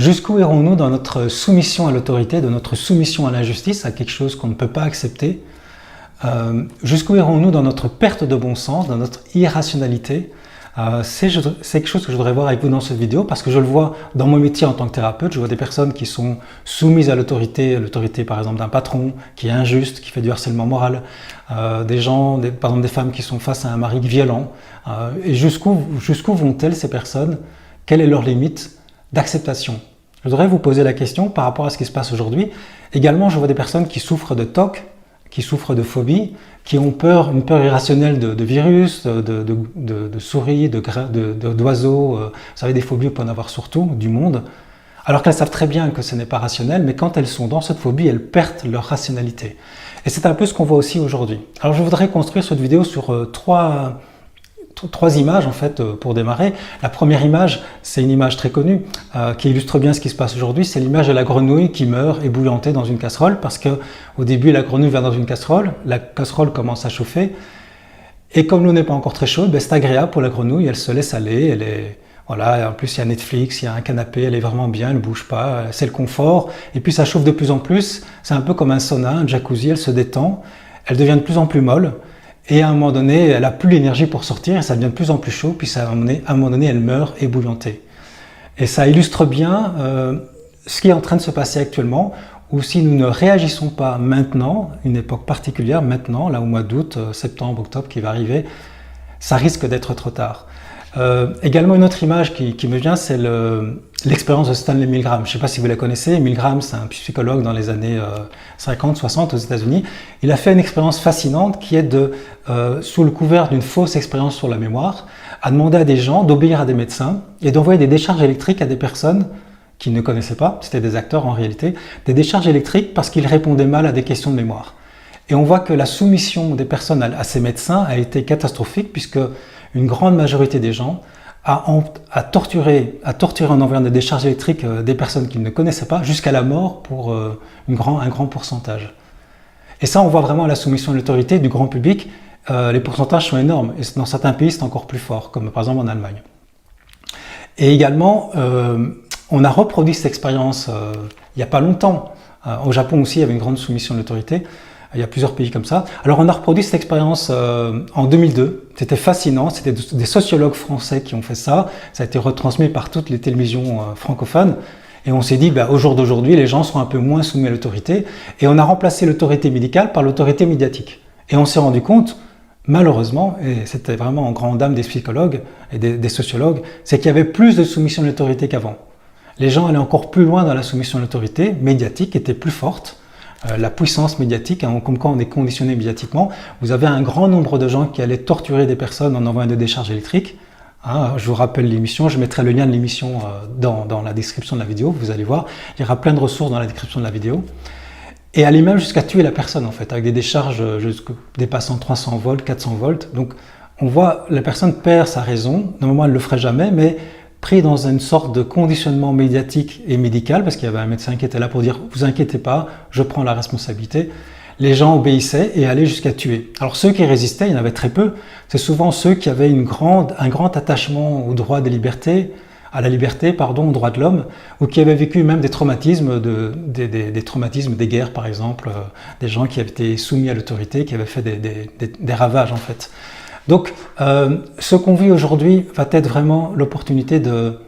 Jusqu'où irons-nous dans notre soumission à l'autorité, de notre soumission à l'injustice, à quelque chose qu'on ne peut pas accepter? Jusqu'où irons-nous dans notre perte de bon sens, dans notre irrationalité? C'est quelque chose que je voudrais voir avec vous dans cette vidéo parce que je le vois dans mon métier en tant que thérapeute. Je vois des personnes qui sont soumises à l'autorité par exemple d'un patron qui est injuste, qui fait du harcèlement moral, par exemple des femmes qui sont face à un mari violent. Et jusqu'où vont-elles ces personnes? Quelle est leur limite d'acceptation? Je voudrais vous poser la question par rapport à ce qui se passe aujourd'hui. Également, je vois des personnes qui souffrent de TOC, qui souffrent de phobie, qui ont peur, une peur irrationnelle de virus, de souris, d'oiseaux. Vous savez, des phobies, on peut en avoir surtout, du monde. Alors qu'elles savent très bien que ce n'est pas rationnel, mais quand elles sont dans cette phobie, elles perdent leur rationalité. Et c'est un peu ce qu'on voit aussi aujourd'hui. Alors je voudrais construire cette vidéo sur trois images en fait pour démarrer. La première image, c'est une image très connue qui illustre bien ce qui se passe aujourd'hui. C'est l'image de la grenouille qui meurt ébouillantée dans une casserole parce que au début la grenouille va dans une casserole, la casserole commence à chauffer et comme l'eau n'est pas encore très chaude, c'est agréable pour la grenouille, elle se laisse aller, voilà, en plus il y a Netflix, il y a un canapé, elle est vraiment bien, elle ne bouge pas, c'est le confort et puis ça chauffe de plus en plus, c'est un peu comme un sauna, un jacuzzi, elle se détend, elle devient de plus en plus molle. Et à un moment donné, elle n'a plus l'énergie pour sortir et ça devient de plus en plus chaud, puis à un moment donné, elle meurt ébouillantée. Et ça illustre bien ce qui est en train de se passer actuellement, où si nous ne réagissons pas maintenant, une époque particulière, maintenant, là au mois d'août, septembre, octobre qui va arriver, ça risque d'être trop tard. Également une autre image qui me vient, c'est l'expérience de Stanley Milgram. Je ne sais pas si vous la connaissez. Milgram, c'est un psychologue dans les années 50-60 aux États-Unis. Il a fait une expérience fascinante qui est sous le couvert d'une fausse expérience sur la mémoire, à demander à des gens d'obéir à des médecins et d'envoyer des décharges électriques à des personnes qu'ils ne connaissaient pas, c'était des acteurs en réalité, des décharges électriques parce qu'ils répondaient mal à des questions de mémoire. Et on voit que la soumission des personnes à ces médecins a été catastrophique puisque une grande majorité des gens a torturé en envoyant des décharges électriques des personnes qu'ils ne connaissaient pas jusqu'à la mort pour un grand pourcentage. Et ça, on voit vraiment la soumission à l'autorité du grand public. Les pourcentages sont énormes et dans certains pays, c'est encore plus fort, comme par exemple en Allemagne. Et également, on a reproduit cette expérience il n'y a pas longtemps. Au Japon aussi, il y avait une grande soumission à l'autorité. Il y a plusieurs pays comme ça. Alors on a reproduit cette expérience en 2002. C'était fascinant. C'était des sociologues français qui ont fait ça. Ça a été retransmis par toutes les télévisions francophones. Et on s'est dit, au jour d'aujourd'hui, les gens sont un peu moins soumis à l'autorité. Et on a remplacé l'autorité médicale par l'autorité médiatique. Et on s'est rendu compte, malheureusement, et c'était vraiment en grande dame des psychologues et des sociologues, c'est qu'il y avait plus de soumission à l'autorité qu'avant. Les gens allaient encore plus loin dans la soumission à l'autorité médiatique, était plus forte. La puissance médiatique, comme quand on est conditionné médiatiquement, vous avez un grand nombre de gens qui allaient torturer des personnes en envoyant des décharges électriques. Je vous rappelle l'émission, je mettrai le lien de l'émission dans la description de la vidéo, vous allez voir, il y aura plein de ressources dans la description de la vidéo. Et aller même jusqu'à tuer la personne en fait, avec des décharges dépassant 300 volts, 400 volts. Donc on voit, la personne perd sa raison, normalement elle ne le ferait jamais, mais pris dans une sorte de conditionnement médiatique et médical, parce qu'il y avait un médecin qui était là pour dire « vous inquiétez pas, je prends la responsabilité », les gens obéissaient et allaient jusqu'à tuer. Alors ceux qui résistaient, il y en avait très peu, c'est souvent ceux qui avaient un grand attachement au droit des libertés, à la liberté, aux droits de l'homme, ou qui avaient vécu même des traumatismes, des traumatismes des guerres par exemple, des gens qui avaient été soumis à l'autorité, qui avaient fait des ravages en fait. Donc, ce qu'on vit aujourd'hui va être vraiment l'opportunité de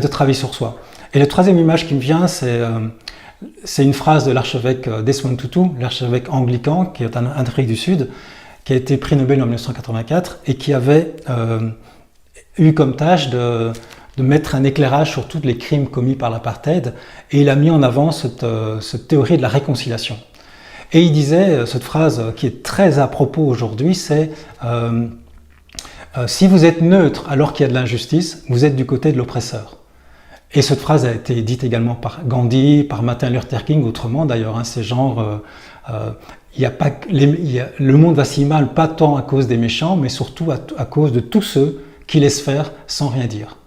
travailler sur soi. Et la troisième image qui me vient, c'est une phrase de l'archevêque Desmond Tutu, l'archevêque anglican, qui est en Afrique du Sud, qui a été prix Nobel en 1984 et qui avait eu comme tâche de mettre un éclairage sur tous les crimes commis par l'apartheid. Et il a mis en avant cette théorie de la réconciliation. Et il disait, cette phrase qui est très à propos aujourd'hui, c'est si vous êtes neutre alors qu'il y a de l'injustice, vous êtes du côté de l'oppresseur. Et cette phrase a été dite également par Gandhi, par Martin Luther King, autrement d'ailleurs, c'est genre, le monde va si mal, pas tant à cause des méchants, mais surtout à cause de tous ceux qui laissent faire sans rien dire.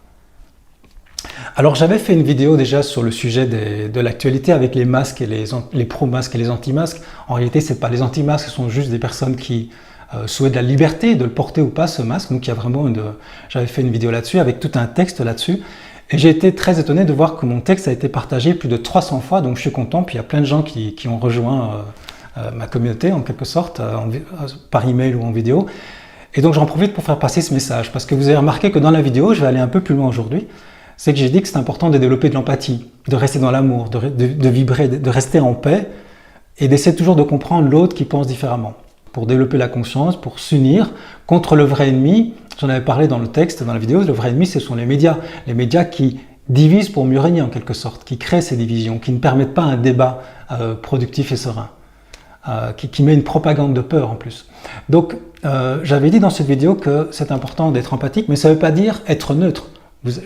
Alors j'avais fait une vidéo déjà sur le sujet de l'actualité avec les masques et les pro-masques et les anti-masques. En réalité, c'est pas les anti-masques, ce sont juste des personnes qui souhaitent la liberté de le porter ou pas ce masque. Donc il y a vraiment j'avais fait une vidéo là-dessus avec tout un texte là-dessus. Et j'ai été très étonné de voir que mon texte a été partagé plus de 300 fois, donc je suis content. Puis il y a plein de gens qui ont rejoint ma communauté en quelque sorte, par email ou en vidéo. Et donc j'en profite pour faire passer ce message, parce que vous avez remarqué que dans la vidéo, je vais aller un peu plus loin aujourd'hui, c'est que j'ai dit que c'est important de développer de l'empathie, de rester dans l'amour, de vibrer, de rester en paix, et d'essayer toujours de comprendre l'autre qui pense différemment, pour développer la conscience, pour s'unir contre le vrai ennemi. J'en avais parlé dans le texte, dans la vidéo, le vrai ennemi ce sont les médias qui divisent pour mieux régner en quelque sorte, qui créent ces divisions, qui ne permettent pas un débat productif et serein, qui met une propagande de peur en plus. Donc j'avais dit dans cette vidéo que c'est important d'être empathique, mais ça ne veut pas dire être neutre.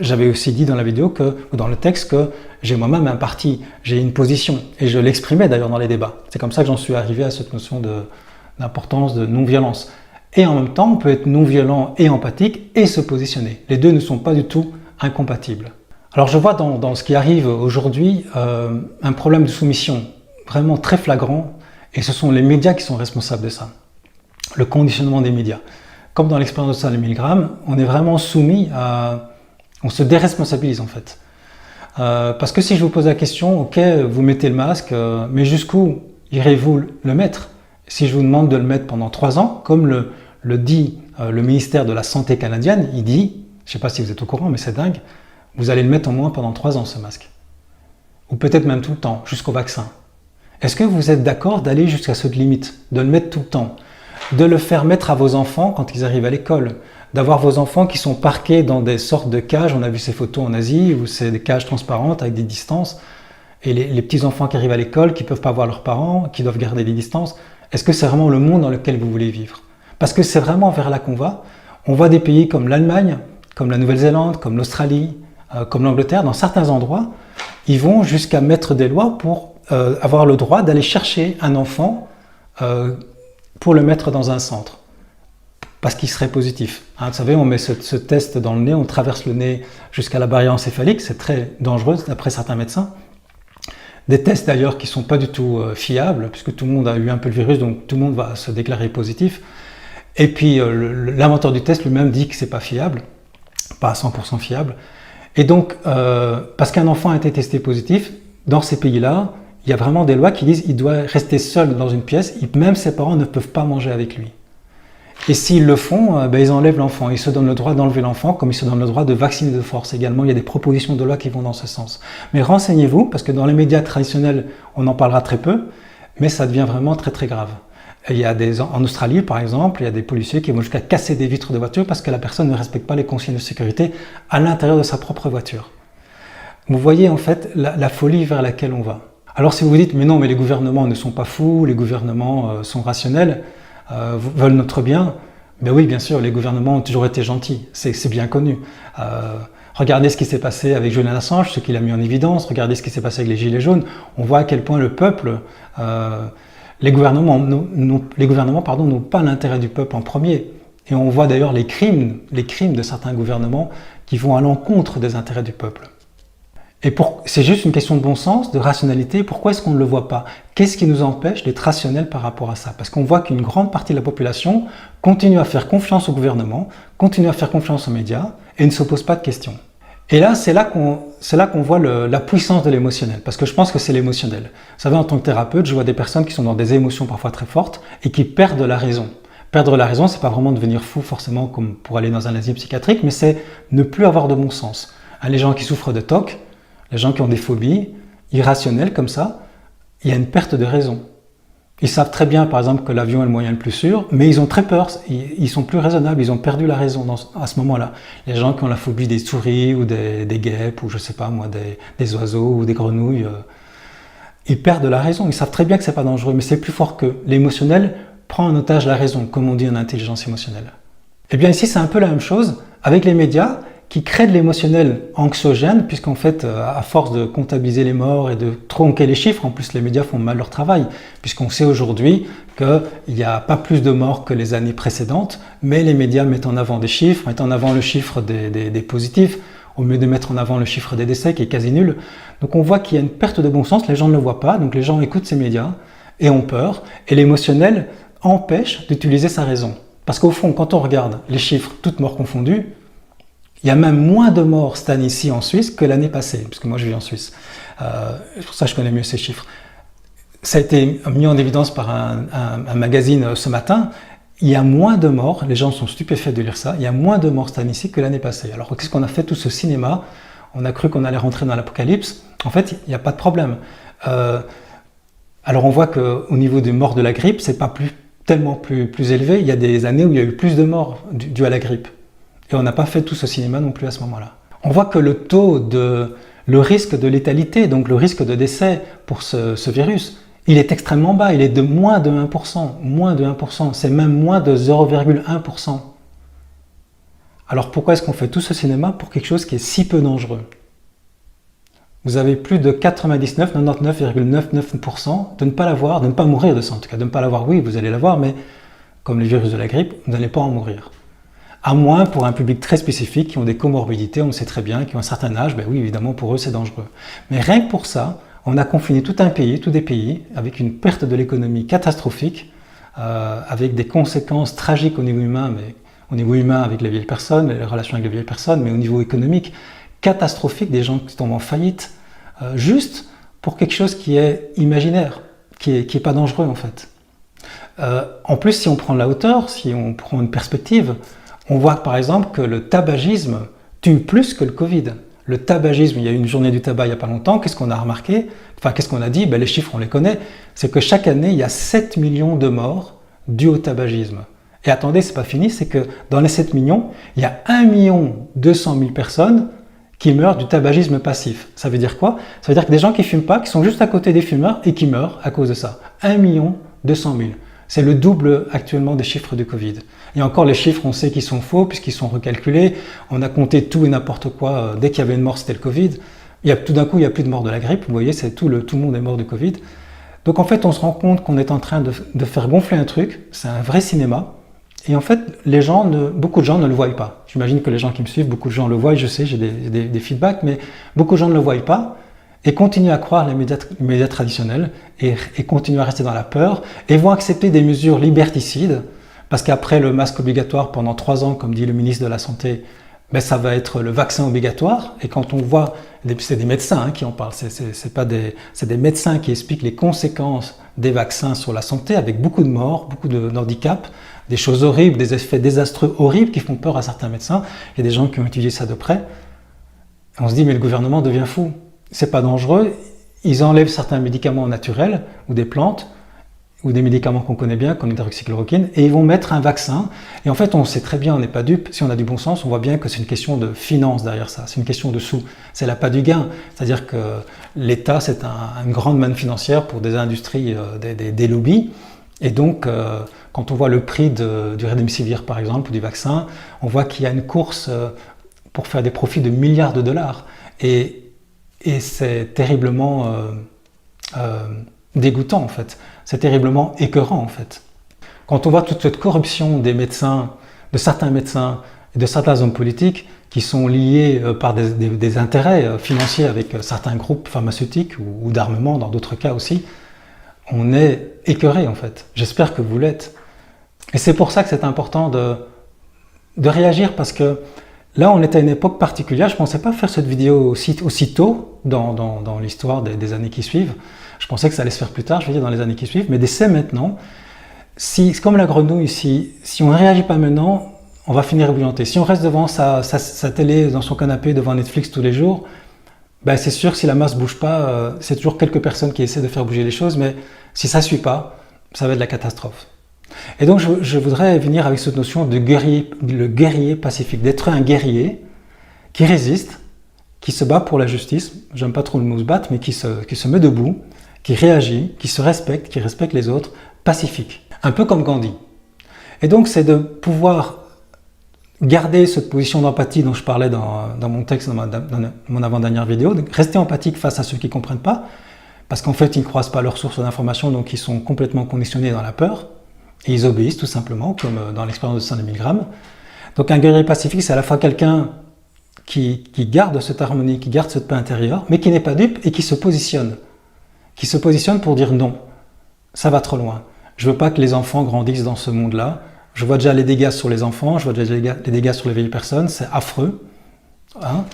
J'avais aussi dit dans la vidéo ou dans le texte que j'ai moi-même un parti, j'ai une position, et je l'exprimais d'ailleurs dans les débats. C'est comme ça que j'en suis arrivé à cette notion d'importance de non-violence. Et en même temps, on peut être non-violent et empathique et se positionner. Les deux ne sont pas du tout incompatibles. Alors je vois dans ce qui arrive aujourd'hui un problème de soumission vraiment très flagrant, et ce sont les médias qui sont responsables de ça. Le conditionnement des médias. Comme dans l'expérience de Salle Milgram, on est vraiment soumis à... On se déresponsabilise en fait. Parce que si je vous pose la question, ok, vous mettez le masque, mais jusqu'où irez-vous le mettre? Si je vous demande de le mettre pendant 3 ans, comme le dit le ministère de la Santé canadienne, il dit, je ne sais pas si vous êtes au courant, mais c'est dingue, vous allez le mettre au moins pendant 3 ans ce masque. Ou peut-être même tout le temps, jusqu'au vaccin. Est-ce que vous êtes d'accord d'aller jusqu'à cette limite, de le mettre tout le temps? De le faire mettre à vos enfants quand ils arrivent à l'école, d'avoir vos enfants qui sont parqués dans des sortes de cages, on a vu ces photos en Asie, où c'est des cages transparentes avec des distances, et les petits enfants qui arrivent à l'école, qui ne peuvent pas voir leurs parents, qui doivent garder des distances. Est-ce que c'est vraiment le monde dans lequel vous voulez vivre? Parce que c'est vraiment vers là qu'on va. On voit des pays comme l'Allemagne, comme la Nouvelle-Zélande, comme l'Australie, comme l'Angleterre, dans certains endroits, ils vont jusqu'à mettre des lois pour avoir le droit d'aller chercher un enfant pour le mettre dans un centre, parce qu'il serait positif. Hein, vous savez, on met ce test dans le nez, on traverse le nez jusqu'à la barrière encéphalique, c'est très dangereux d'après certains médecins. Des tests d'ailleurs qui ne sont pas du tout fiables, puisque tout le monde a eu un peu le virus, donc tout le monde va se déclarer positif. Et puis l'inventeur du test lui-même dit que ce n'est pas fiable, pas à 100% fiable. Et donc, parce qu'un enfant a été testé positif, dans ces pays-là, il y a vraiment des lois qui disent qu'il doit rester seul dans une pièce, même ses parents ne peuvent pas manger avec lui. Et s'ils le font, ils enlèvent l'enfant. Ils se donnent le droit d'enlever l'enfant, comme ils se donnent le droit de vacciner de force également. Il y a des propositions de loi qui vont dans ce sens. Mais renseignez-vous, parce que dans les médias traditionnels, on en parlera très peu, mais ça devient vraiment très très grave. Et il y a en Australie, par exemple, il y a des policiers qui vont jusqu'à casser des vitres de voiture parce que la personne ne respecte pas les consignes de sécurité à l'intérieur de sa propre voiture. Vous voyez en fait la folie vers laquelle on va. Alors si vous vous dites, mais non, mais les gouvernements ne sont pas fous, les gouvernements sont rationnels, veulent notre bien, ben oui, bien sûr, les gouvernements ont toujours été gentils, c'est bien connu. Regardez ce qui s'est passé avec Julian Assange, ce qu'il a mis en évidence, regardez ce qui s'est passé avec les Gilets jaunes, on voit à quel point le peuple, les gouvernements n'ont pas l'intérêt du peuple en premier. Et on voit d'ailleurs les crimes de certains gouvernements qui vont à l'encontre des intérêts du peuple. Et c'est juste une question de bon sens, de rationalité. Pourquoi est-ce qu'on ne le voit pas? Qu'est-ce qui nous empêche d'être rationnel par rapport à ça? Parce qu'on voit qu'une grande partie de la population continue à faire confiance au gouvernement, continue à faire confiance aux médias et ne se pose pas de questions. Et là, c'est là qu'on voit la puissance de l'émotionnel, parce que je pense que c'est l'émotionnel. Vous savez, en tant que thérapeute, je vois des personnes qui sont dans des émotions parfois très fortes et qui perdent la raison. Perdre la raison, c'est pas vraiment devenir fou forcément comme pour aller dans un asile psychiatrique, mais c'est ne plus avoir de bon sens. Les gens qui souffrent de TOC, les gens qui ont des phobies irrationnelles comme ça, il y a une perte de raison. Ils savent très bien, par exemple, que l'avion est le moyen le plus sûr, mais ils ont très peur, ils sont plus raisonnables, ils ont perdu la raison à ce moment-là. Les gens qui ont la phobie des souris ou des guêpes, ou je sais pas moi, des oiseaux ou des grenouilles, ils perdent la raison. Ils savent très bien que c'est pas dangereux, mais c'est plus fort qu'eux. L'émotionnel prend en otage la raison, comme on dit en intelligence émotionnelle. Et bien ici, c'est un peu la même chose avec les médias, qui crée de l'émotionnel anxiogène, puisqu'en fait, à force de comptabiliser les morts et de tronquer les chiffres, en plus les médias font mal leur travail, puisqu'on sait aujourd'hui qu'il n'y a pas plus de morts que les années précédentes, mais les médias mettent en avant des chiffres, mettent en avant le chiffre des positifs, au lieu de mettre en avant le chiffre des décès, qui est quasi nul. Donc on voit qu'il y a une perte de bon sens, les gens ne le voient pas, donc les gens écoutent ces médias et ont peur, et l'émotionnel empêche d'utiliser sa raison. Parce qu'au fond, quand on regarde les chiffres, toutes morts confondues, Il y a même moins de morts cette année ici en Suisse que l'année passée, puisque moi je vis en Suisse. C'est pour ça que je connais mieux ces chiffres. Ça a été mis en évidence par un magazine ce matin. Il y a moins de morts, les gens sont stupéfaits de lire ça, il y a moins de morts cette année ici que l'année passée. Alors qu'est-ce qu'on a fait tout ce cinéma? On a cru qu'on allait rentrer dans l'apocalypse. En fait, il n'y a pas de problème. Alors on voit qu'au niveau des morts de la grippe, c'est pas tellement plus élevé. Il y a des années où il y a eu plus de morts dues à la grippe. Et on n'a pas fait tout ce cinéma non plus à ce moment-là. On voit que le risque de létalité, donc le risque de décès pour ce virus, il est extrêmement bas. Il est de moins de 1%. Moins de 1%. C'est même moins de 0,1%. Alors pourquoi est-ce qu'on fait tout ce cinéma pour quelque chose qui est si peu dangereux? Vous avez plus de 99,99% de ne pas l'avoir, de ne pas mourir de ça en tout cas. De ne pas l'avoir, oui, vous allez l'avoir, mais comme le virus de la grippe, vous n'allez pas en mourir. À moins pour un public très spécifique qui ont des comorbidités, on le sait très bien, qui ont un certain âge, ben oui, évidemment, pour eux, c'est dangereux. Mais rien que pour ça, on a confiné tout un pays, tous des pays, avec une perte de l'économie catastrophique, avec des conséquences tragiques au niveau humain, mais au niveau humain avec les vieilles personnes, les relations avec les vieilles personnes, mais au niveau économique, catastrophique, des gens qui tombent en faillite, juste pour quelque chose qui est imaginaire, qui est pas dangereux en fait. En plus, si on prend de la hauteur, si on prend une perspective, on voit par exemple que le tabagisme tue plus que le Covid. Le tabagisme, il y a eu une journée du tabac il n'y a pas longtemps, qu'est-ce qu'on a remarqué? Enfin, qu'est-ce qu'on a dit? Ben, les chiffres, on les connaît. C'est que chaque année, il y a 7 millions de morts dus au tabagisme. Et attendez, c'est pas fini, c'est que dans les 7 millions, il y a 1 200 000 personnes qui meurent du tabagisme passif. Ça veut dire quoi? Ça veut dire que des gens qui ne fument pas, qui sont juste à côté des fumeurs et qui meurent à cause de ça. 1 200 000. C'est le double actuellement des chiffres du Covid. Et encore, les chiffres, on sait qu'ils sont faux puisqu'ils sont recalculés. On a compté tout et n'importe quoi. Dès qu'il y avait une mort, c'était le Covid. Tout d'un coup, il n'y a plus de mort de la grippe. Vous voyez, tout le monde est mort du Covid. Donc en fait, on se rend compte qu'on est en train de faire gonfler un truc. C'est un vrai cinéma. Et en fait, beaucoup de gens ne le voient pas. J'imagine que les gens qui me suivent, beaucoup de gens le voient, je sais, j'ai des feedbacks, mais beaucoup de gens ne le voient pas et continuent à croire les médias traditionnels et continuent à rester dans la peur et vont accepter des mesures liberticides parce qu'après le masque obligatoire pendant 3 ans, comme dit le ministre de la Santé, ben ça va être le vaccin obligatoire. Et quand on voit, c'est des médecins qui en parlent, c'est des médecins qui expliquent les conséquences des vaccins sur la santé avec beaucoup de morts, beaucoup de handicaps, des choses horribles, des effets désastreux horribles qui font peur à certains médecins. Il y a des gens qui ont étudié ça de près. On se dit, mais le gouvernement devient fou. C'est pas dangereux. Ils enlèvent certains médicaments naturels ou des plantes ou des médicaments qu'on connaît bien, comme l'hydroxychloroquine, et ils vont mettre un vaccin. Et en fait, on sait très bien, on n'est pas dupe. Si on a du bon sens, on voit bien que c'est une question de finance derrière ça. C'est une question de sous. C'est l'appât du gain. C'est-à-dire que l'État, c'est une grande manne financière pour des industries, des lobbies. Et donc, quand on voit le prix du Remdesivir, par exemple, ou du vaccin, on voit qu'il y a une course pour faire des profits de milliards de dollars. Et c'est terriblement dégoûtant, en fait. C'est terriblement écœurant, en fait. Quand on voit toute cette corruption des médecins, de certains médecins et de certains hommes politiques qui sont liés par des intérêts financiers avec certains groupes pharmaceutiques ou d'armement, dans d'autres cas aussi, on est écœuré, en fait. J'espère que vous l'êtes. Et c'est pour ça que c'est important de réagir, parce que là, on est à une époque particulière. Je ne pensais pas faire cette vidéo aussi tôt dans l'histoire des années qui suivent. Je pensais que ça allait se faire plus tard, je veux dire, dans les années qui suivent. Mais dès maintenant, c'est comme la grenouille ici. Si on ne réagit pas maintenant, on va finir ébouillanté. Si on reste devant sa télé, dans son canapé, devant Netflix tous les jours, ben c'est sûr que si la masse ne bouge pas, c'est toujours quelques personnes qui essaient de faire bouger les choses. Mais si ça ne suit pas, ça va être la catastrophe. Et donc je voudrais venir avec cette notion de le guerrier pacifique, d'être un guerrier qui résiste, qui se bat pour la justice, j'aime pas trop le mot se battre, mais qui se met debout, qui réagit, qui se respecte, qui respecte les autres, pacifique, un peu comme Gandhi. Et donc c'est de pouvoir garder cette position d'empathie dont je parlais dans mon texte, dans mon avant-dernière vidéo, de rester empathique face à ceux qui ne comprennent pas, parce qu'en fait ils ne croisent pas leurs sources d'information, donc ils sont complètement conditionnés dans la peur. Et ils obéissent tout simplement, comme dans l'expérience de Saint Milgram. Donc un guerrier pacifique, c'est à la fois quelqu'un qui garde cette harmonie, qui garde cette paix intérieure, mais qui n'est pas dupe et qui se positionne. Qui se positionne pour dire non, ça va trop loin. Je ne veux pas que les enfants grandissent dans ce monde-là. Je vois déjà les dégâts sur les enfants, je vois déjà les dégâts sur les vieilles personnes, c'est affreux. hein,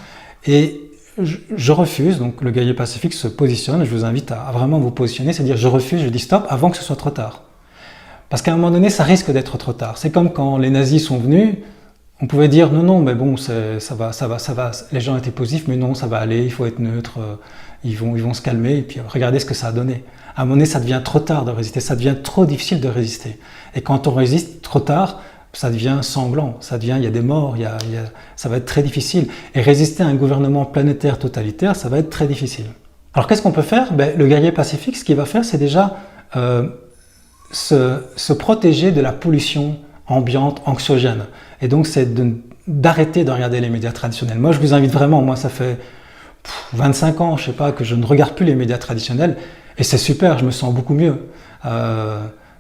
et je refuse, donc le guerrier pacifique se positionne, je vous invite à vraiment vous positionner, c'est-à-dire je refuse, je dis stop avant que ce soit trop tard. Parce qu'à un moment donné, ça risque d'être trop tard. C'est comme quand les nazis sont venus, on pouvait dire non, non, mais bon, ça va, les gens étaient positifs, mais non, ça va aller, il faut être neutre, ils vont se calmer, et puis regardez ce que ça a donné. À un moment donné, ça devient trop tard de résister, ça devient trop difficile de résister. Et quand on résiste trop tard, ça devient sanglant, il y a des morts, ça va être très difficile. Et résister à un gouvernement planétaire totalitaire, ça va être très difficile. Alors qu'est-ce qu'on peut faire? Le guerrier pacifique, ce qu'il va faire, c'est déjà se protéger de la pollution ambiante, anxiogène. Et donc c'est d'arrêter de regarder les médias traditionnels. Moi je vous invite vraiment, moi ça fait 25 ans, je sais pas, que je ne regarde plus les médias traditionnels, et c'est super, je me sens beaucoup mieux.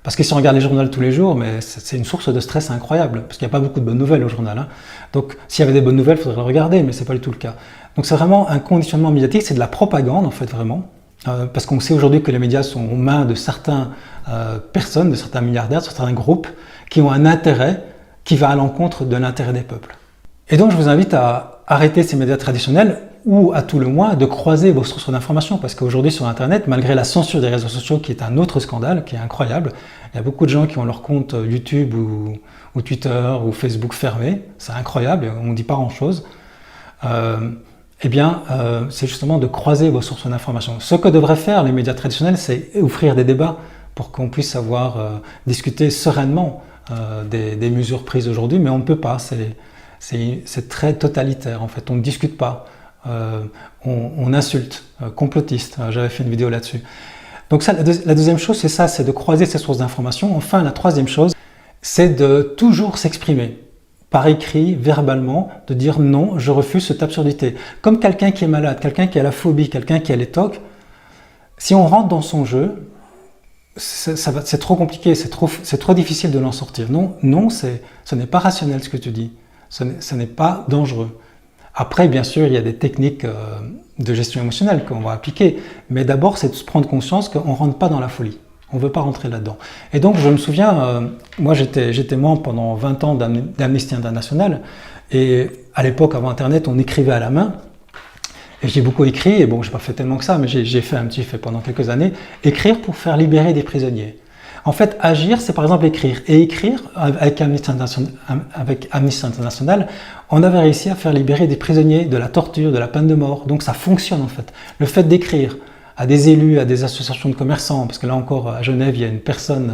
Parce que si on regarde les journaux tous les jours, mais c'est une source de stress incroyable, parce qu'il n'y a pas beaucoup de bonnes nouvelles au journal. Hein. Donc s'il y avait des bonnes nouvelles, il faudrait le regarder, mais ce n'est pas du tout le cas. Donc c'est vraiment un conditionnement médiatique, c'est de la propagande en fait vraiment, parce qu'on sait aujourd'hui que les médias sont aux mains de certaines personnes, de certains milliardaires, de certains groupes, qui ont un intérêt qui va à l'encontre de l'intérêt des peuples. Et donc je vous invite à arrêter ces médias traditionnels, ou à tout le moins de croiser vos sources d'informations, parce qu'aujourd'hui sur Internet, malgré la censure des réseaux sociaux qui est un autre scandale, qui est incroyable, il y a beaucoup de gens qui ont leur compte YouTube ou Twitter ou Facebook fermé, c'est incroyable, on ne dit pas grand-chose. C'est justement de croiser vos sources d'informations. Ce que devraient faire les médias traditionnels, c'est offrir des débats pour qu'on puisse savoir discuter sereinement des mesures prises aujourd'hui, mais on ne peut pas, c'est très totalitaire en fait, on ne discute pas. On insulte, complotiste, j'avais fait une vidéo là-dessus. Donc ça, la deuxième chose, c'est ça, c'est de croiser ces sources d'informations. Enfin, la troisième chose, c'est de toujours s'exprimer, par écrit, verbalement, de dire non, je refuse cette absurdité. Comme quelqu'un qui est malade, quelqu'un qui a la phobie, quelqu'un qui a les TOC, si on rentre dans son jeu, c'est trop compliqué, c'est trop difficile de l'en sortir. Non, ce n'est pas rationnel ce que tu dis, ce n'est pas dangereux. Après, bien sûr, il y a des techniques de gestion émotionnelle qu'on va appliquer, mais d'abord, c'est de se prendre conscience qu'on ne rentre pas dans la folie. On ne veut pas rentrer là-dedans. Et donc, je me souviens, moi, j'étais membre pendant 20 ans d'Amnesty International, et à l'époque, avant Internet, on écrivait à la main, et j'ai beaucoup écrit, et bon, je n'ai pas fait tellement que ça, mais j'ai fait pendant quelques années, écrire pour faire libérer des prisonniers. En fait, agir, c'est par exemple écrire. Et écrire, avec Amnesty International, on avait réussi à faire libérer des prisonniers de la torture, de la peine de mort. Donc ça fonctionne en fait. Le fait d'écrire à des élus, à des associations de commerçants, parce que là encore, à Genève, il y a une personne,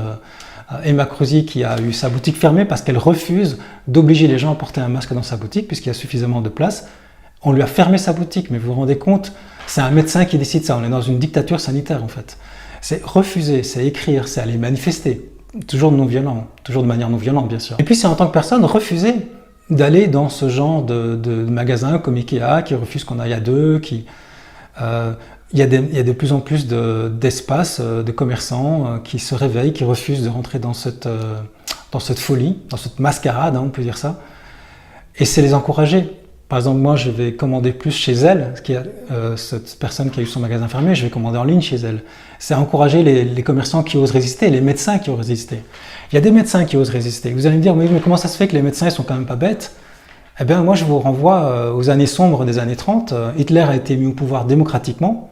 Emma Crozy, qui a eu sa boutique fermée parce qu'elle refuse d'obliger les gens à porter un masque dans sa boutique, puisqu'il y a suffisamment de place. On lui a fermé sa boutique, mais vous vous rendez compte, c'est un médecin qui décide ça. On est dans une dictature sanitaire en fait. C'est refuser, c'est écrire, c'est aller manifester, toujours non-violent, toujours de manière non-violente bien sûr. Et puis c'est en tant que personne refuser d'aller dans ce genre de magasins comme Ikea qui refuse qu'on aille à deux, il y a de plus en plus d'espaces, de commerçants qui se réveillent, qui refusent de rentrer dans cette folie, dans cette mascarade, hein, on peut dire ça, et c'est les encourager. Par exemple, moi, je vais commander plus chez elle, cette personne qui a eu son magasin fermé, je vais commander en ligne chez elle. C'est encourager les commerçants qui osent résister, les médecins qui osent résister. Il y a des médecins qui osent résister. Vous allez me dire, mais comment ça se fait que les médecins ne sont quand même pas bêtes? Eh bien, moi, je vous renvoie aux années sombres des années 30. Hitler a été mis au pouvoir démocratiquement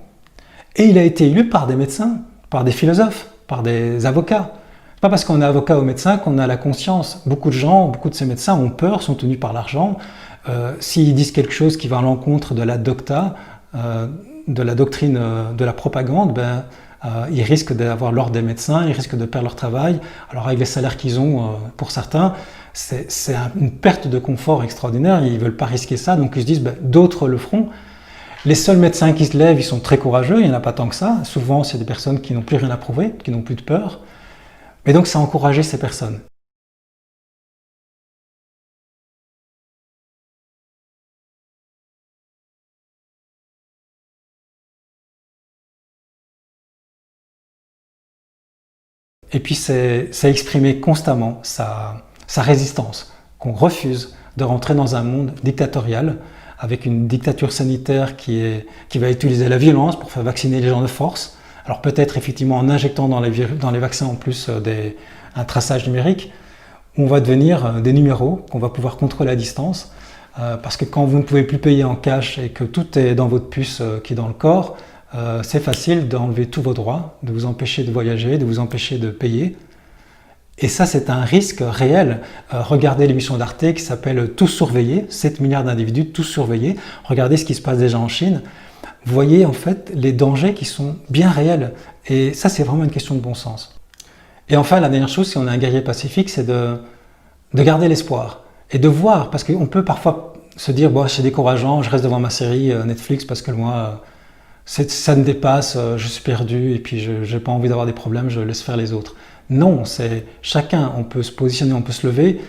et il a été élu par des médecins, par des philosophes, par des avocats. Pas parce qu'on est avocat ou médecin qu'on a la conscience. Beaucoup de ces médecins ont peur, sont tenus par l'argent. S'ils disent quelque chose qui va à l'encontre de la docta, de la doctrine de la propagande, ils risquent d'avoir l'ordre des médecins, ils risquent de perdre leur travail. Alors avec les salaires qu'ils ont, pour certains, c'est une perte de confort extraordinaire, ils ne veulent pas risquer ça, donc ils se disent d'autres le feront. Les seuls médecins qui se lèvent, ils sont très courageux, il n'y en a pas tant que ça. Souvent, c'est des personnes qui n'ont plus rien à prouver, qui n'ont plus de peur. Et donc, c'est encourager ces personnes. Et puis c'est exprimer constamment sa résistance, qu'on refuse de rentrer dans un monde dictatorial, avec une dictature sanitaire qui va utiliser la violence pour faire vacciner les gens de force. Alors peut-être effectivement en injectant dans les vaccins en plus un traçage numérique, où on va devenir des numéros qu'on va pouvoir contrôler à distance. parce que quand vous ne pouvez plus payer en cash et que tout est dans votre puce qui est dans le corps, c'est facile d'enlever tous vos droits, de vous empêcher de voyager, de vous empêcher de payer. Et ça, c'est un risque réel. Regardez l'émission d'Arte qui s'appelle « Tous surveillés », 7 milliards d'individus tous surveillés. Regardez ce qui se passe déjà en Chine. Vous voyez en fait les dangers qui sont bien réels. Et ça, c'est vraiment une question de bon sens. Et enfin, la dernière chose, si on est un guerrier pacifique, c'est de garder l'espoir. Et de voir, parce qu'on peut parfois se dire bon, c'est décourageant, je reste devant ma série Netflix parce que moi, ça me dépasse, je suis perdu et puis je n'ai pas envie d'avoir des problèmes, je laisse faire les autres. Non, c'est chacun, on peut se positionner, on peut se lever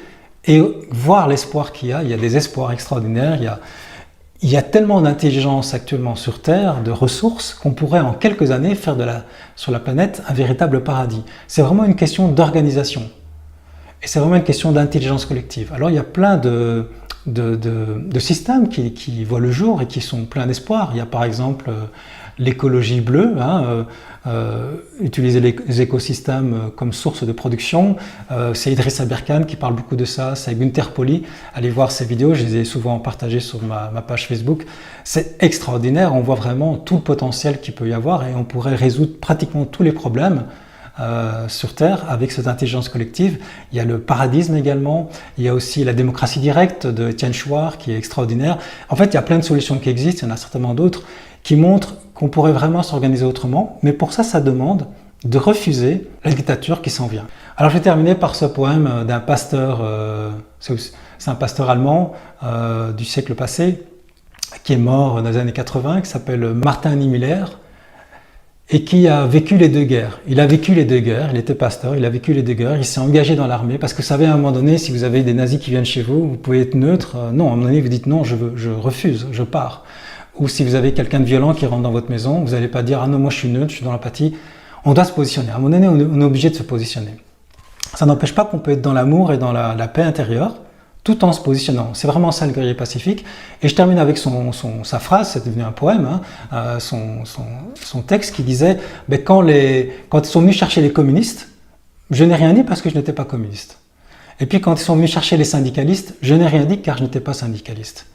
et voir l'espoir qu'il y a. Il y a des espoirs extraordinaires, il y a tellement d'intelligence actuellement sur Terre, de ressources, qu'on pourrait en quelques années faire sur la planète un véritable paradis. C'est vraiment une question d'organisation. Et c'est vraiment une question d'intelligence collective. Alors il y a plein de systèmes qui voient le jour et qui sont pleins d'espoir. Il y a par exemple l'écologie bleue, utiliser les écosystèmes comme source de production. C'est Idriss Aberkan qui parle beaucoup de ça, c'est Gunther Pauli. Allez voir ses vidéos, je les ai souvent partagées sur ma page Facebook. C'est extraordinaire, on voit vraiment tout le potentiel qu'il peut y avoir et on pourrait résoudre pratiquement tous les problèmes sur Terre avec cette intelligence collective. Il y a le paradisme également, il y a aussi la démocratie directe de Étienne Chouard qui est extraordinaire. En fait, il y a plein de solutions qui existent, il y en a certainement d'autres qui montrent qu'on pourrait vraiment s'organiser autrement, mais pour ça, ça demande de refuser la dictature qui s'en vient. Alors je vais terminer par ce poème d'un pasteur, c'est un pasteur allemand du siècle passé, qui est mort dans les années 80, qui s'appelle Martin Niemöller, et qui a vécu les deux guerres. Il a vécu les deux guerres, il était pasteur, il a vécu les deux guerres, il s'est engagé dans l'armée, parce que vous savez, à un moment donné, si vous avez des nazis qui viennent chez vous, vous pouvez être neutre. Non, à un moment donné, vous dites non, je refuse, je pars. Ou si vous avez quelqu'un de violent qui rentre dans votre maison, vous n'allez pas dire « Ah non, moi je suis neutre, je suis dans l'empathie ». On doit se positionner. À un moment donné, on est obligé de se positionner. Ça n'empêche pas qu'on peut être dans l'amour et dans la paix intérieure, tout en se positionnant. C'est vraiment ça le guerrier pacifique. Et je termine avec sa phrase, c'est devenu un poème, son texte qui disait quand ils sont venus chercher les communistes, je n'ai rien dit parce que je n'étais pas communiste. Et puis quand ils sont venus chercher les syndicalistes, je n'ai rien dit car je n'étais pas syndicaliste.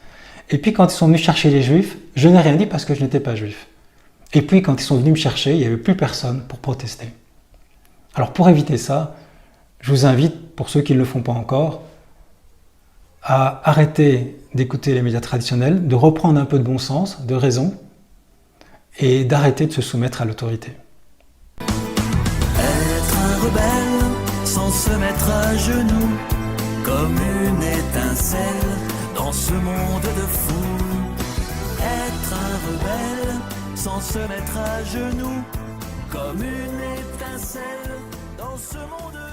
Et puis quand ils sont venus chercher les juifs, je n'ai rien dit parce que je n'étais pas juif. Et puis quand ils sont venus me chercher, il n'y avait plus personne pour protester. Alors pour éviter ça, je vous invite, pour ceux qui ne le font pas encore, à arrêter d'écouter les médias traditionnels, de reprendre un peu de bon sens, de raison, et d'arrêter de se soumettre à l'autorité. Être un rebelle sans se mettre à genoux, comme une étincelle dans ce monde de fous. Être un rebelle sans se mettre à genoux, comme une étincelle dans ce monde de fous.